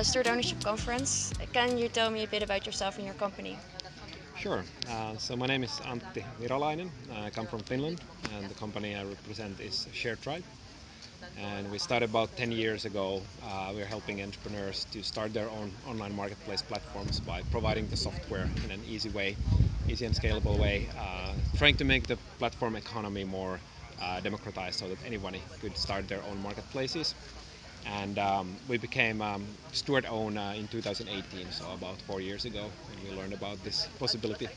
Steward Ownership Conference. Can you tell me a bit about yourself and your company? Sure. So my name is Antti Virolainen. I come from Finland, and the company I represent is ShareTribe. And we started about 10 years ago. We're helping entrepreneurs to start their own online marketplace platforms by providing the software in an easy way, easy and scalable way, trying to make the platform economy more democratized so that anybody could start their own marketplaces. And we became Steward Own in 2018, so about 4 years ago, when we learned about this possibility.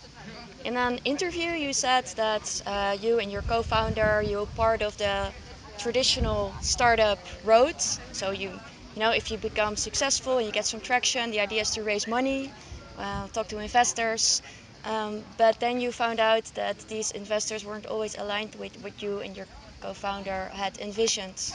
In an interview, you said that you and your co-founder, you're part of the traditional startup road. So if you become successful and you get some traction, the idea is to raise money, talk to investors. But then you found out that these investors weren't always aligned with what you and your co-founder had envisioned.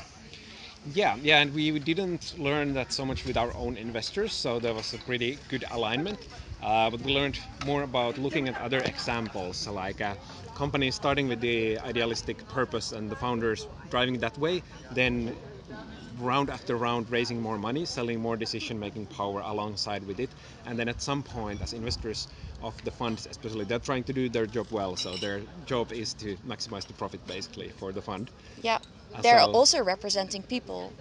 Yeah, and we didn't learn that so much with our own investors, so there was a pretty good alignment. But we learned more about looking at other examples, like companies starting with the idealistic purpose and the founders driving that way, then round after round raising more money, selling more decision making power alongside with it, and then at some point, as investors of the funds, especially, they're trying to do their job well, so their job is to maximize the profit basically for the fund. Yeah, they're So also representing people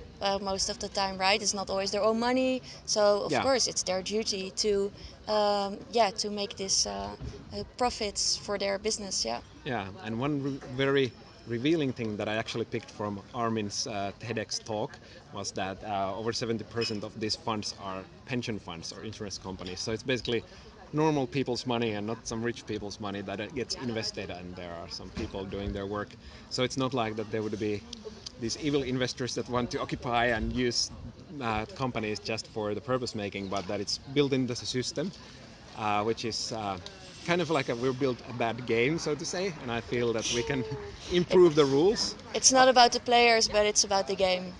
most of the time, right? It's not always their own money, so of yeah, course it's their duty to make this profits for their business. Yeah. yeah, and one very revealing thing that I actually picked from Armin's TEDx talk was that over 70% of these funds are pension funds or insurance companies. So it's basically normal people's money and not some rich people's money that gets invested, and there are some people doing their work. So it's not like that there would be these evil investors that want to occupy and use companies just for the purpose making, but that it's built into the system, which is kind of like we're built a bad game, so to say, and I feel that we can It, improve the rules. it's not about the players, but it's about the game.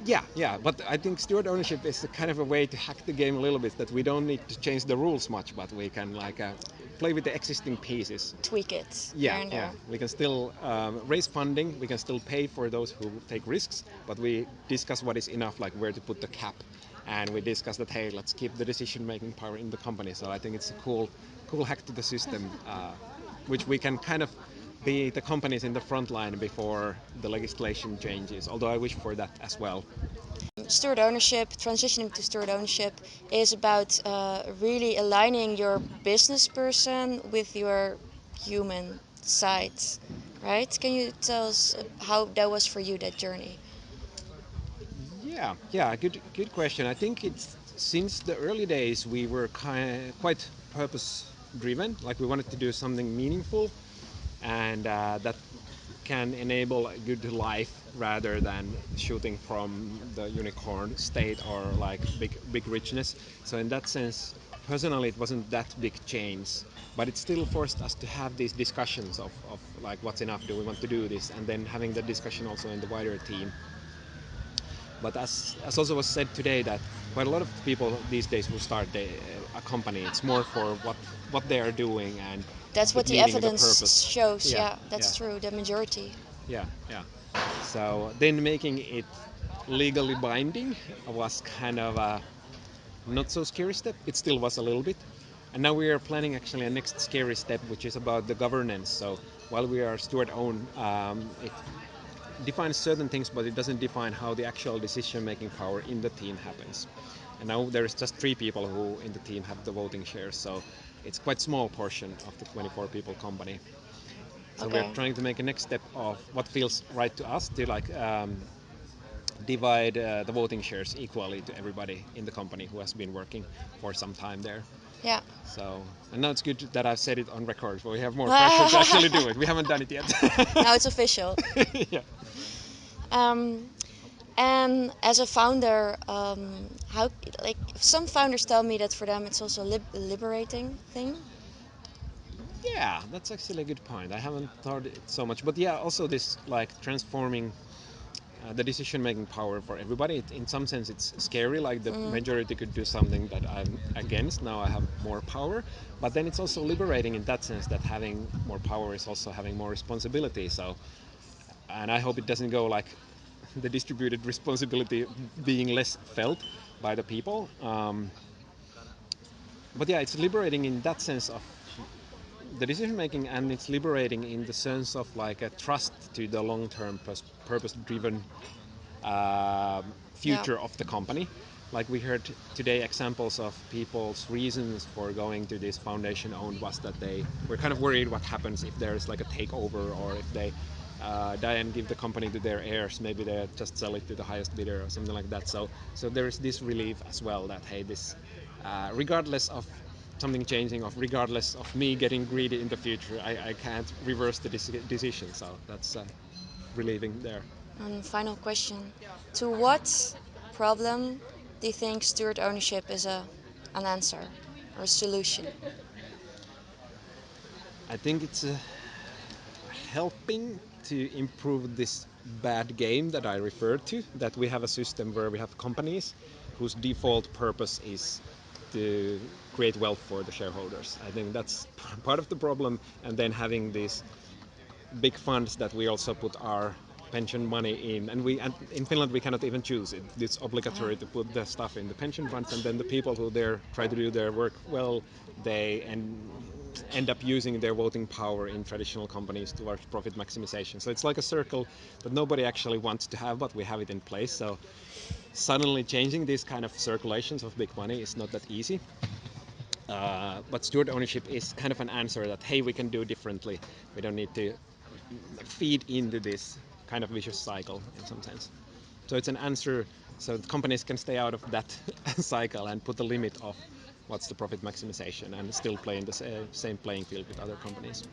Yeah, but I think steward ownership is a kind of a way to hack the game a little bit, that we don't need to change the rules much, but we can play with the existing pieces. Tweak it here Yeah, and yeah. there. We can still raise funding. We can still pay for those who take risks, but we discuss what is enough, like where to put the cap, and we discuss that. Hey, let's keep the decision-making power in the company. So I think it's a cool hack to the system, which we can kind of be the companies in the front line before the legislation changes. Although I wish for that as well. Steward ownership, transitioning to steward ownership, is about really aligning your business person with your human side, right? Can you tell us how that was for you, that journey? Yeah, good question. I think it's since the early days we were quite purpose driven, like we wanted to do something meaningful, and that can enable a good life rather than shooting from the unicorn state or like big richness. So in that sense, personally, it wasn't that big change, but it still forced us to have these discussions of like what's enough, do we want to do this, and then having that discussion also in the wider team. But as also was said today, that quite a lot of people these days who start a company, it's more for what they are doing and That's the what the meaning and the evidence purpose. shows. Yeah, Yeah, yeah, that's true. The majority. yeah. So then making it legally binding was kind of a not so scary step. It still was a little bit. And now we are planning actually a next scary step, which is about the governance. So while we are steward owned, it defines certain things, but it doesn't define how the actual decision-making power in the team happens. And now there's just 3 people who in the team have the voting shares, so it's quite small portion of the 24 people company. So we're Okay. trying to make a next step of what feels right to us to divide the voting shares equally to everybody in the company who has been working for some time there. Yeah. So, and now it's good that I've said it on record, so we have more pressure to actually do it. We haven't done it yet. Now it's official. Yeah. Um, and as a founder, how like some founders tell me that for them it's also a liberating thing. Yeah, that's actually a good point. I haven't thought it so much, but yeah, also this like transforming the decision-making power for everybody. In some sense, it's scary. Like the majority could do something that I'm against. Now I have more power, but then it's also liberating in that sense that having more power is also having more responsibility. So, and I hope it doesn't go like the distributed responsibility being less felt, by the people. But yeah, it's liberating in that sense of the decision making, and it's liberating in the sense of like a trust to the long-term purpose-driven Yeah. future of the company. Like we heard today, examples of people's reasons for going to this foundation owned was that they were kind of worried what happens if there's like a takeover, or if they die and give the company to their heirs. Maybe they just sell it to the highest bidder or something like that. So there is this relief as well that hey, this regardless of something changing, of regardless of me getting greedy in the future, I can't reverse the decision. So that's relieving there. And final question: to what problem do you think steward ownership is an answer or a solution? I think it's helping to improve this bad game that I referred to, that we have a system where we have companies whose default purpose is to create wealth for the shareholders. I think that's part of the problem, and then having these big funds that we also put our pension money in, and in Finland we cannot even choose it. It's obligatory to put the stuff in the pension funds, and then the people who there try to do their work well, they end up using their voting power in traditional companies towards profit maximization. So it's like a circle that nobody actually wants to have, but we have it in place. So suddenly changing these kind of circulations of big money is not that easy. But steward ownership is kind of an answer that hey, we can do differently. We don't need to feed into this kind of vicious cycle in some sense. So it's an answer so that companies can stay out of that cycle and put a limit of what's the profit maximization and still play in the same playing field with other companies.